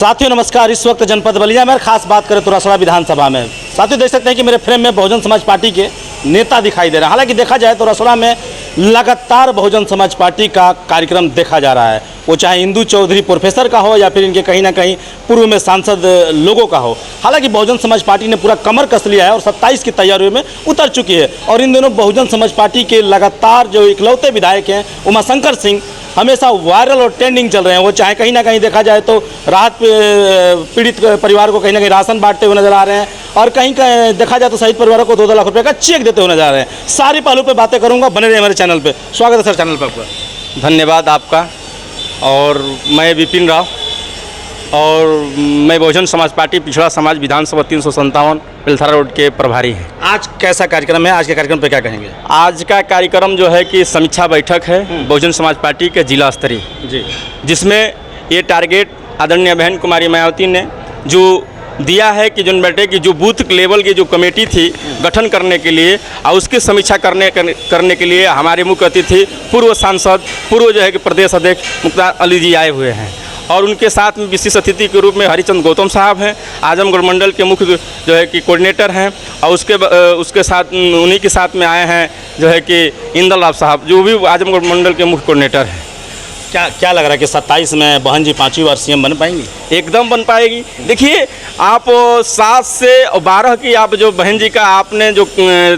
साथियों नमस्कार। इस वक्त जनपद बलिया में खास बात करें तो रसड़ा विधानसभा में साथियों देख सकते हैं कि मेरे फ्रेम में बहुजन समाज पार्टी के नेता दिखाई दे रहे हैं। हालांकि देखा जाए तो रसड़ा में लगातार बहुजन समाज पार्टी का कार्यक्रम देखा जा रहा है, वो चाहे इंदू चौधरी प्रोफेसर का हो या फिर इनके कहीं ना कहीं पूर्व में सांसद लोगों का हो। हालांकि बहुजन समाज पार्टी ने पूरा कमर कस लिया है और 27 की तैयारियों में उतर चुकी है। और इन दोनों बहुजन समाज पार्टी के लगातार जो इकलौते विधायक हैं उमाशंकर सिंह हमेशा वायरल और ट्रेंडिंग चल रहे हैं। वो चाहे कहीं ना कहीं देखा जाए तो राहत पीड़ित परिवार को कहीं ना कहीं राशन बांटते हुए नजर आ रहे हैं और कहीं देखा जाए तो शहीद परिवारों को 2-2 लाख रुपए का चेक देते हुए नजर आ रहे हैं। सारी पहलू पे बातें करूंगा, बने रहे हमारे चैनल पे। स्वागत है सर चैनल पर आपका। धन्यवाद आपका। और मैं विपिन राव और मैं बहुजन समाज पार्टी पिछड़ा समाज विधानसभा 357 पिलथरा रोड के प्रभारी हैं। आज कैसा कार्यक्रम है? आज के कार्यक्रम पे क्या कहेंगे? आज का कार्यक्रम जो है कि समीक्षा बैठक है बहुजन समाज पार्टी के जिला स्तरीय जी, जिसमें ये टारगेट आदरणीय बहन कुमारी मायावती ने जो दिया है कि जो बेटे की जो बूथ लेवल की जो कमेटी थी गठन करने के लिए और उसकी समीक्षा करने के लिए हमारे मुख्य अतिथि पूर्व सांसद पूर्व जो है कि प्रदेश अध्यक्ष मुख्तार अली जी आए हुए हैं। और उनके साथ में विशिष्ट अतिथि के रूप में हरिचंद गौतम साहब हैं, आजमगढ़ मंडल के मुख्य जो है कि कोऑर्डिनेटर हैं। और उसके साथ उन्हीं के साथ में आए हैं जो है कि इंदल राव साहब जो भी आजमगढ़ मंडल के मुख्य कोऑर्डिनेटर हैं। क्या लग रहा है कि 27 में बहन जी 5वीं बार सीएम बन पाएंगी? एकदम बन पाएगी। देखिए आप 7 से 12 की आप जो बहन जी का आपने जो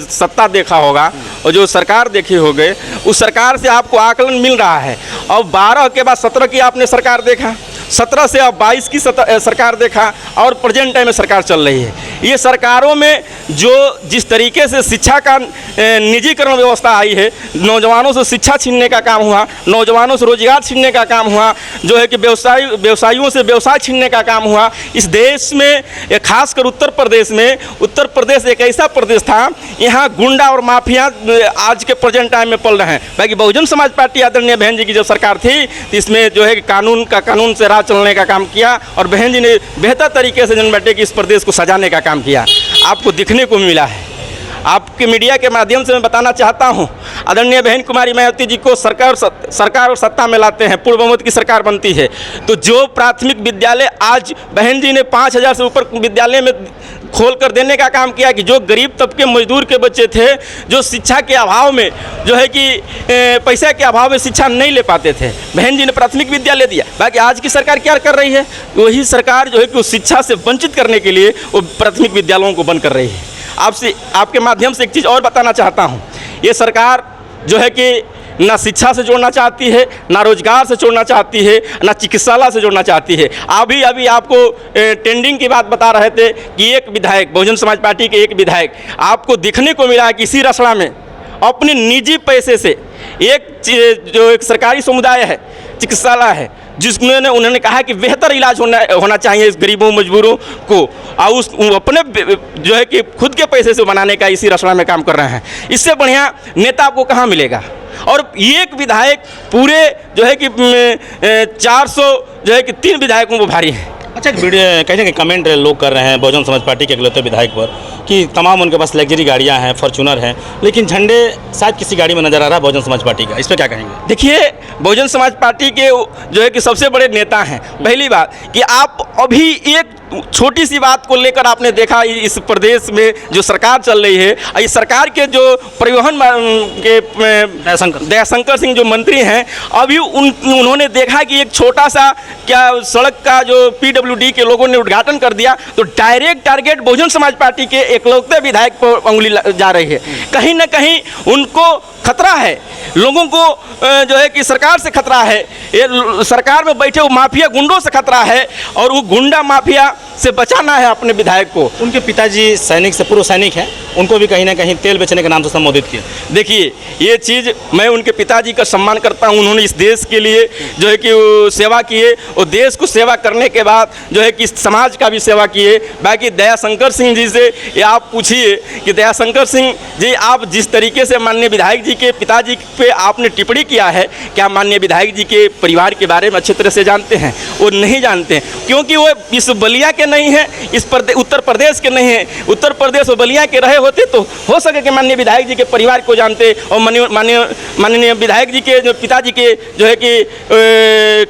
सत्ता देखा होगा और जो सरकार देखी होगी उस सरकार से आपको आकलन मिल रहा है। और 12 के बाद 17 की आपने सरकार देखा, 17 से अब 22 की सरकार देखा और प्रेजेंट टाइम में सरकार चल रही है। ये सरकारों में जो जिस तरीके से शिक्षा का निजीकरण व्यवस्था आई है, नौजवानों से शिक्षा छीनने का काम हुआ, नौजवानों से रोजगार छीनने का काम हुआ, जो है कि व्यवसायियों से व्यवसाय छीनने का काम हुआ। इस देश में खासकर उत्तर प्रदेश एक ऐसा प्रदेश था यहाँ गुंडा और माफिया आज के प्रेजेंट टाइम में पल रहे हैं। बाकी बहुजन समाज पार्टी आदरणीय बहन जी की जब सरकार थी तो इसमें जो है कि कानून से राह चलने का काम किया और बहन जी ने बेहतर तरीके से जन बेटे की इस प्रदेश को सजाने का काम किया। आपको दिखने को मिला है। आपके मीडिया के माध्यम से मैं बताना चाहता हूं, आदरणीय बहन कुमारी मायावती जी को सरकार और सत्ता में लाते हैं, पूर्ण बहुमत की सरकार बनती है तो जो प्राथमिक विद्यालय आज बहन जी ने 5000 से ऊपर विद्यालय में खोल कर देने का काम किया कि जो गरीब तबके मजदूर के बच्चे थे जो शिक्षा के अभाव में जो है कि पैसे के अभाव में शिक्षा नहीं ले पाते थे, बहन जी ने प्राथमिक विद्यालय दिया। बाकी आज की सरकार क्या कर रही है? वही सरकार जो है कि उस शिक्षा से वंचित करने के लिए वो प्राथमिक विद्यालयों को बंद कर रही है। आपके माध्यम से एक चीज़ और बताना चाहता हूँ, ये सरकार जो है कि ना शिक्षा से जोड़ना चाहती है, ना रोजगार से जोड़ना चाहती है, ना चिकित्सालय से जोड़ना चाहती है। अभी आपको ट्रेंडिंग की बात बता रहे थे कि एक विधायक बहुजन समाज पार्टी के एक विधायक आपको दिखने को मिला है कि इसी रसड़ा में अपने निजी पैसे से एक सरकारी समुदाय है, चिकित्सालय है, जिसमें उन्होंने कहा कि बेहतर इलाज होना चाहिए इस गरीबों मजबूरों को और उस अपने जो है कि खुद के पैसे से बनाने का इसी रसड़ा में काम कर रहे हैं। इससे बढ़िया नेता आपको कहाँ मिलेगा? और एक विधायक पूरे जो है कि 400 जो है कि 3 विधायकों को भारी है। अच्छा, वीडियो कहीं ना कहीं कमेंट लोग कर रहे हैं बहुजन समाज पार्टी के इकलौते विधायक पर कि तमाम उनके पास लग्जरी गाड़ियां हैं, फॉर्च्यूनर हैं, लेकिन झंडे शायद किसी गाड़ी में नजर आ रहा है बहुजन समाज पार्टी का। इस पर क्या कहेंगे? देखिए बहुजन समाज पार्टी के जो है कि सबसे बड़े नेता हैं। पहली बात कि आप अभी एक छोटी सी बात को लेकर आपने देखा इस प्रदेश में जो सरकार चल रही है, इस सरकार के जो परिवहन के दयाशंकर सिंह जो मंत्री हैं, अभी उन्होंने देखा कि एक छोटा सा क्या सड़क का जो PWD के लोगों ने उद्घाटन कर दिया तो direct target Bahujan Samaj party के इकलौते विधायक पर उंगली जा रही है। कहीं ना कहीं उनको खतरा है, लोगों को जो है कि सरकार से खतरा है, ये सरकार में बैठे वो माफिया गुंडों से खतरा है और वो गुंडा माफिया से बचाना है अपने विधायक को। उनके पिताजी सैनिक से पूर्व सैनिक हैं, उनको भी कहीं ना कहीं तेल बेचने के नाम से संबोधित किया। देखिए ये चीज़ मैं उनके पिताजी का सम्मान करता हूं, उन्होंने इस देश के लिए जो है कि वो सेवा किए और देश को सेवा करने के बाद जो है कि समाज का भी सेवा किए। बाकी दयाशंकर सिंह जी से ये आप पूछिए कि दयाशंकर सिंह जी आप जिस तरीके से माननीय विधायक जी जी के पिताजी पे आपने टिप्पणी किया है, क्या माननीय विधायक जी के परिवार के बारे में अच्छी तरह से जानते हैं? वो नहीं जानते हैं, क्योंकि वो इस बलिया के नहीं हैं, उत्तर प्रदेश के नहीं हैं। उत्तर प्रदेश और बलिया के रहे होते तो हो सके कि माननीय विधायक जी के परिवार को जानते और माननीय विधायक जी के जो पिताजी के जो है कि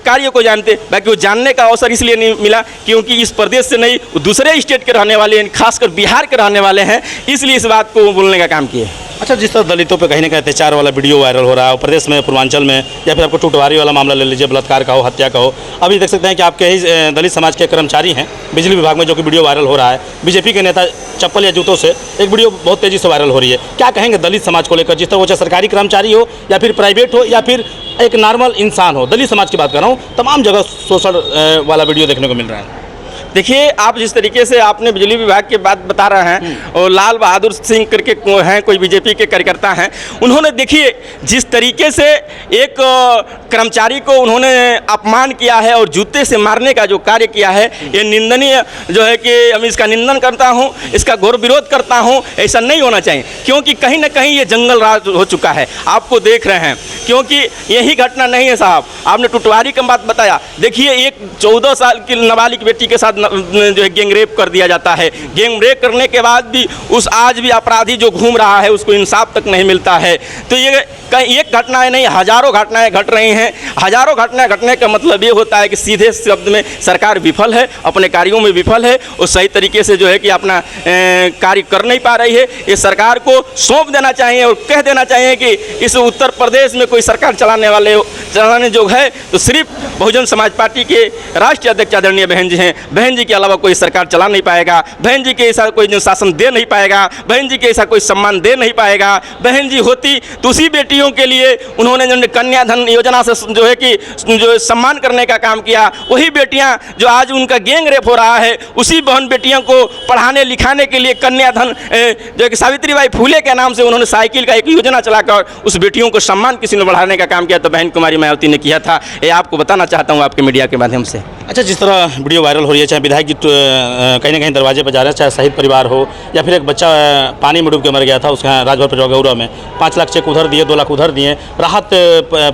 कार्य को जानते। बाकी वो जानने का अवसर इसलिए नहीं मिला क्योंकि इस प्रदेश से नहीं, वो दूसरे स्टेट के रहने वाले, खासकर बिहार के रहने वाले हैं, इसलिए इस बात को बोलने का काम किए। अच्छा, जिस तरह दलितों पे कहीं ना कहीं अत्याचार वाला वीडियो वायरल हो रहा है प्रदेश में, पूर्वांचल में, या फिर आपको टुटवारी वाला मामला ले लीजिए, बलात्कार का हो, हत्या का हो, अभी देख सकते हैं कि आपके ही दलित समाज के कर्मचारी हैं बिजली विभाग में, जो कि वीडियो वायरल हो रहा है। बीजेपी के नेता चप्पल या जूतों से एक वीडियो बहुत तेज़ी से वायरल हो रही है। क्या कहेंगे दलित समाज को लेकर, जिस तरह वो चाहे सरकारी कर्मचारी हो या फिर प्राइवेट हो या फिर एक नॉर्मल इंसान हो, दलित समाज की बात कर रहा हूँ, तमाम जगह शोषण वाला वीडियो देखने को मिल रहा है। देखिए, आप जिस तरीके से आपने बिजली विभाग की बात बता रहे हैं और लाल बहादुर सिंह करके हैं, कोई बीजेपी के कार्यकर्ता हैं, उन्होंने देखिए जिस तरीके से एक कर्मचारी को उन्होंने अपमान किया है और जूते से मारने का जो कार्य किया है, ये निंदनीय जो है कि हम इसका निंदन करता हूँ, इसका घोर विरोध करता हूँ। ऐसा नहीं होना चाहिए, क्योंकि कहीं ना कहीं ये जंगल राज हो चुका है, आपको देख रहे हैं। क्योंकि यही घटना नहीं है साहब, आपने टुटवारी का बात बताया। देखिए, एक 14 साल की नाबालिग बेटी के साथ जो है गैंग रेप कर दिया जाता है। गैंग रेप करने के बाद भी आज भी अपराधी जो घूम रहा है उसको इंसाफ तक नहीं मिलता है। तो ये कहीं एक घटना नहीं, हजारों घटनाएं घट रही हैं। हजारों घटनाएं घटने का मतलब ये होता है कि सीधे शब्द में सरकार विफल है, अपने कार्यों में विफल है और सही तरीके से जो है कि अपना कार्य कर नहीं पा रही है। ये सरकार को सौंप देना चाहिए और कह देना चाहिए कि इस उत्तर प्रदेश में कोई सरकार चलाने जो है तो सिर्फ बहुजन समाज पार्टी के राष्ट्रीय अध्यक्ष आदरणीय बहन जी हैं। बहन जी के अलावा कोई सरकार चला नहीं पाएगा। बहन जी के ऐसा कोई शासन दे नहीं पाएगा। बहन जी के ऐसा कोई सम्मान दे नहीं पाएगा। बहन जी होती तो उसी बेटियों के लिए उन्होंने जो कन्याधन योजना से जो है कि जो सम्मान करने का काम किया, वही बेटियां जो आज उनका गैंग रेप हो रहा है, उसी बहन बेटियों को पढ़ाने लिखाने के लिए कन्याधन जो कि सावित्रीबाई फूले के नाम से उन्होंने साइकिल का एक योजना चलाकर उस बेटियों को सम्मान किसी ने बढ़ाने का काम किया, तो बहन कुमारी मायावती ने किया था। ये आपको बताना चाहता हूँ आपके मीडिया के माध्यम से। अच्छा, जिस तरह वीडियो वायरल हो रही है, चाहे विधायक जी कहीं ना कहीं दरवाजे पर जा रहे हैं, चाहे शहीद परिवार हो या फिर एक बच्चा पानी में डूब के मर गया था, उसके यहाँ राजभर पर में 5 लाख चेक उधर दिए, 2 लाख उधर दिए, राहत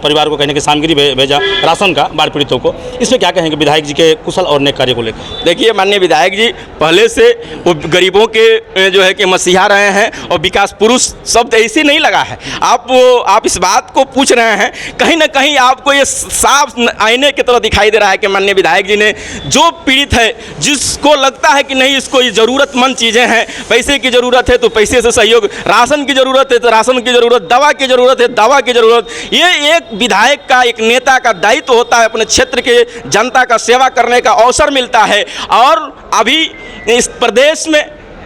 परिवार को कहीं ना कहीं सामग्री भेजा राशन का बाढ़ पीड़ितों को। इसमें क्या कहेंगे विधायक जी के कुशल और नेक कार्य को लेकर? देखिए, माननीय विधायक जी पहले से वो गरीबों के जो है कि मसीहा रहे हैं और विकास पुरुष शब्द ऐसे नहीं लगा है। आप इस बात को पूछ रहे हैं, कहीं ना कहीं आपको ये साफ आईने की तरह दिखाई दे रहा है कि माननीय विधायक जी ने जो पीड़ित है, जिसको लगता है कि नहीं इसको ये ज़रूरतमंद चीज़ें हैं, पैसे की ज़रूरत है तो पैसे से सहयोग, राशन की ज़रूरत है तो राशन की ज़रूरत, दवा की ज़रूरत है दवा की ज़रूरत। ये एक विधायक का, एक नेता का दायित्व होता है, अपने क्षेत्र के जनता का सेवा करने का अवसर मिलता है। और अभी इस प्रदेश में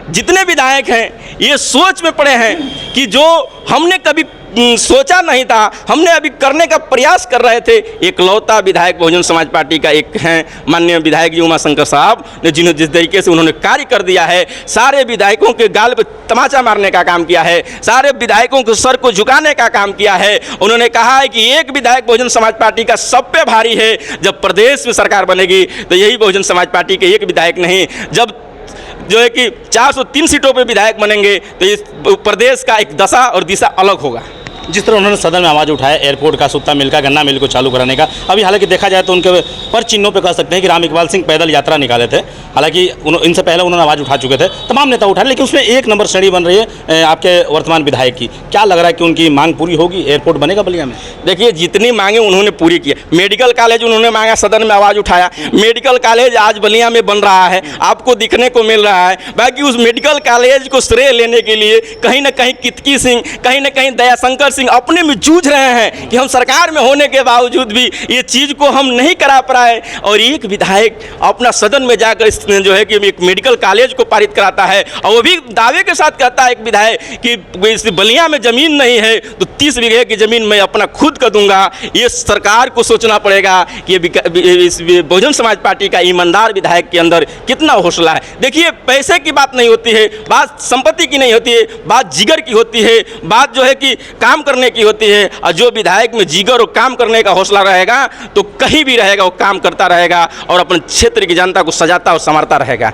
जितने विधायक हैं ये सोच में पड़े हैं कि जो हमने कभी सोचा नहीं था, हमने अभी करने का प्रयास कर रहे थे। एकलौता विधायक बहुजन समाज पार्टी का एक हैं माननीय विधायक जी उमाशंकर साहब ने, जिन्होंने जिस तरीके से उन्होंने कार्य कर दिया है, सारे विधायकों के गाल पर तमाचा मारने का काम किया है, सारे विधायकों के सर को झुकाने का काम किया है। उन्होंने कहा है कि एक विधायक बहुजन समाज पार्टी का सब पे भारी है। जब प्रदेश में सरकार बनेगी तो यही बहुजन समाज पार्टी के एक विधायक नहीं, जब जो है कि 403 सीटों पे विधायक बनेंगे तो इस प्रदेश का एक दशा और दिशा अलग होगा। जिस तरह उन्होंने सदन में आवाज़ उठाया एयरपोर्ट का, सुत्ता मिल का, गन्ना मिल को चालू कराने का, अभी हालांकि देखा जाए तो उनके पर चिन्हों पे कह सकते हैं कि राम इकबाल सिंह पैदल यात्रा निकाले थे। हालांकि इनसे पहले उन्होंने आवाज़ उठा चुके थे, तमाम नेता उठा, लेकिन उसमें 1 नंबर श्रेणी बन रही है आपके वर्तमान विधायक की। क्या लग रहा है कि उनकी मांग पूरी होगी, एयरपोर्ट बनेगा बलिया में? देखिए, जितनी मांगे उन्होंने पूरी की। मेडिकल कॉलेज उन्होंने मांगा, सदन में आवाज़ उठाया, मेडिकल कॉलेज आज बलिया में बन रहा है, आपको दिखने को मिल रहा है। बाकी उस मेडिकल कॉलेज को श्रेय लेने के लिए कहीं ना कहीं कितकी सिंह, कहीं ना कहीं दयाशंकर सिंह अपने में जूझ रहे हैं कि हम सरकार में होने के बावजूद भी ये चीज़ को हम नहीं करा पाए। और एक विधायक अपना सदन में जाकर जो है कि एक मेडिकल कॉलेज को पारित कराता है और वो भी दावे के साथ कहता है एक विधायक कि इस बलिया में ज़मीन नहीं है तो 30 बीघे की ज़मीन मैं अपना खुद कर दूंगा। ये सरकार को सोचना पड़ेगा कि इस बहुजन समाज पार्टी का ईमानदार विधायक के अंदर कितना हौसला है। देखिए, पैसे की बात नहीं होती है, बात संपत्ति की नहीं होती है, बात जिगर की होती है, बात जो है कि काम करने की होती है। और जो विधायक में जिगर और काम करने का हौसला रहेगा तो कहीं भी रहेगा वो काम करता रहेगा और अपने क्षेत्र की जनता को सजाता और संवारता रहेगा।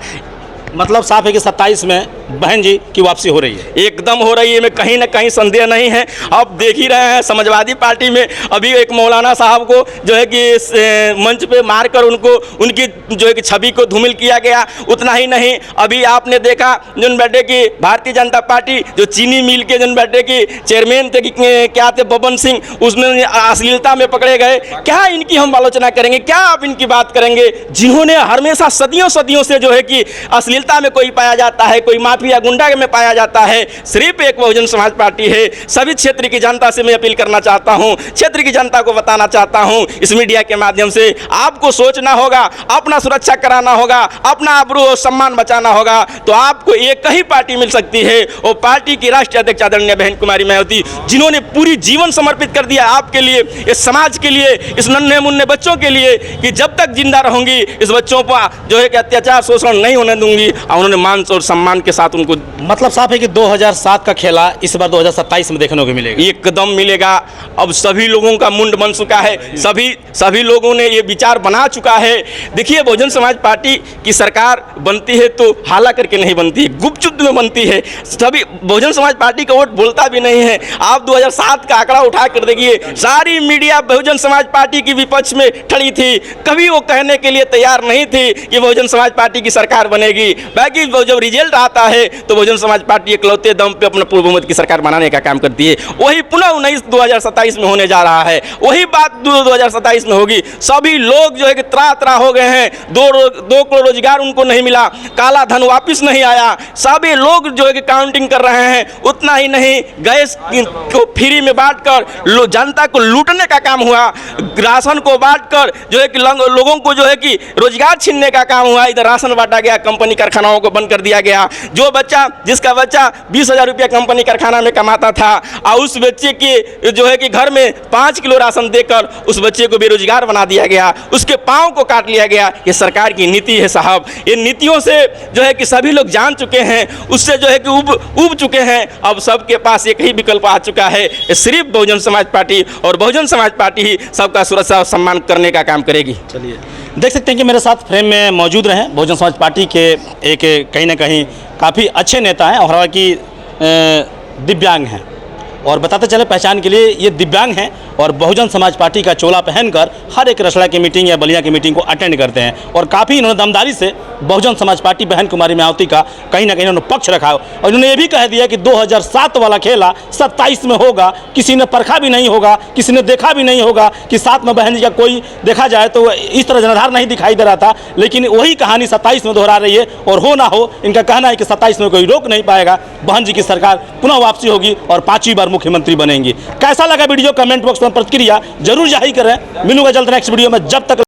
मतलब साफ है कि 27 में बहन जी की वापसी हो रही है? एकदम हो रही है, में कहीं ना कहीं संदेह नहीं है। आप देख ही रहे हैं समाजवादी पार्टी में अभी एक मौलाना साहब को जो है कि मंच पे मारकर उनको उनकी जो है कि छवि को धूमिल किया गया। उतना ही नहीं, अभी आपने देखा जिन बैठे की भारतीय जनता पार्टी जो चीनी मिल के जिन बैठे की चेयरमैन थे क्या थे बबन सिंह, उसमें अश्लीलता में पकड़े गए। क्या इनकी हम आलोचना करेंगे, क्या आप इनकी बात करेंगे, जिन्होंने हमेशा सदियों सदियों से जो है कि अश्लीलता में कोई पाया जाता है, कोई माफिया गुंडा में पाया जाता है, सिर्फ एक बहुजन समाज पार्टी है। सभी क्षेत्र की जनता से मैं अपील करना चाहता हूं, क्षेत्र की जनता को बताना चाहता हूं, इस मीडिया के माध्यम से आपको सोचना होगा, अपना सुरक्षा कराना होगा, अपना आबरू और सम्मान बचाना होगा। तो आपको एक ही पार्टी मिल सकती है, वो पार्टी की राष्ट्रीय अध्यक्ष आदरणीय बहन कुमारी मायावती, जिन्होंने पूरी जीवन समर्पित कर दिया आपके लिए, इस समाज के लिए, इस नन्हे मुन्ने बच्चों के लिए कि जब तक जिंदा रहूंगी इस बच्चों पर जो है कि अत्याचार शोषण नहीं होने दूंगी। और उन्होंने मान और सम्मान के साथ उनको, मतलब साफ है कि 2007 का खेला इस बार 2027 में देखने को मिलेगा। एकदम मिलेगा। अब सभी लोगों का मुंड बन चुका है, सभी लोगों ने ये विचार बना चुका है। देखिए, बहुजन समाज पार्टी की सरकार बनती है तो हाला करके नहीं बनती है, गुपचुप में बनती है। सभी बहुजन समाज पार्टी का वोट बोलता भी नहीं है। आप 2007 का आंकड़ा उठा कर देखिए, सारी मीडिया बहुजन समाज पार्टी की विपक्ष में खड़ी थी, कभी वो कहने के लिए तैयार नहीं थी कि बहुजन समाज पार्टी की सरकार बनेगी। बाकी जब रिजल्ट आता है तो बहुजन समाज पार्टी इकलौते दम पे अपना पूर्व बहुमत की सरकार बनाने का काम करती है। वही पुनः 2027 में होने जा रहा है, वही बात 2027 में होगी। सभी लोग जो है कि त्रा हो गए हैं, 2 करोड़ रोजगार उनको नहीं मिला, काला धन वापस नहीं आया, सभी लोग जो है कि काउंटिंग कर रहे हैं। उतना ही नहीं, गैस को फ्री में बांटकर जनता को लूटने का काम हुआ, राशन को बांटकर जो है कि लोगों को जो है कि रोजगार छीनने का काम हुआ। इधर राशन बांटा गया, कंपनी कारखानाओं को बंद कर दिया गया। जिसका बच्चा 20,000 रुपया कंपनी कारखाना में कमाता था और उस बच्चे के जो है कि घर में 5 किलो राशन देकर उस बच्चे को बेरोजगार बना दिया गया, उसके पाँव को काट लिया गया। ये सरकार की नीति है साहब। ये नीतियों से जो है कि सभी लोग जान चुके हैं, उससे जो है कि उब चुके हैं। अब सबके पास एक ही विकल्प आ चुका है, सिर्फ बहुजन समाज पार्टी, और बहुजन समाज पार्टी ही सबका सुरक्षा और सम्मान करने का काम करेगी। चलिए, देख सकते हैं कि मेरे साथ फ्रेम में मौजूद रहे बहुजन समाज पार्टी के एक कहीं ना कहीं काफ़ी अच्छे नेता हैं और हालांकि दिव्यांग हैं, और बताते चले पहचान के लिए ये दिव्यांग हैं और बहुजन समाज पार्टी का चोला पहनकर हर एक रसड़ा की मीटिंग या बलिया की मीटिंग को अटेंड करते हैं। और काफ़ी इन्होंने दमदारी से बहुजन समाज पार्टी बहन कुमारी मायावती का कहीं ना कहीं इन्होंने पक्ष रखा और इन्होंने ये भी कह दिया कि 2007 वाला खेला 27 में होगा। किसी ने परखा भी नहीं होगा, किसी ने देखा भी नहीं होगा कि साथ में बहन जी का कोई देखा जाए तो इस तरह जनाधार नहीं दिखाई दे रहा था, लेकिन वही कहानी 27 में दोहरा रही है। और हो ना हो, इनका कहना है कि 27 में कोई रोक नहीं पाएगा, बहन जी की सरकार पुनः वापसी होगी और 5वीं बार मुख्यमंत्री बनेंगी। कैसा लगा वीडियो, कमेंट बॉक्स में प्रतिक्रिया जरूर जाहिर करें। मिलूंगा जल्द नेक्स्ट वीडियो में, जब तक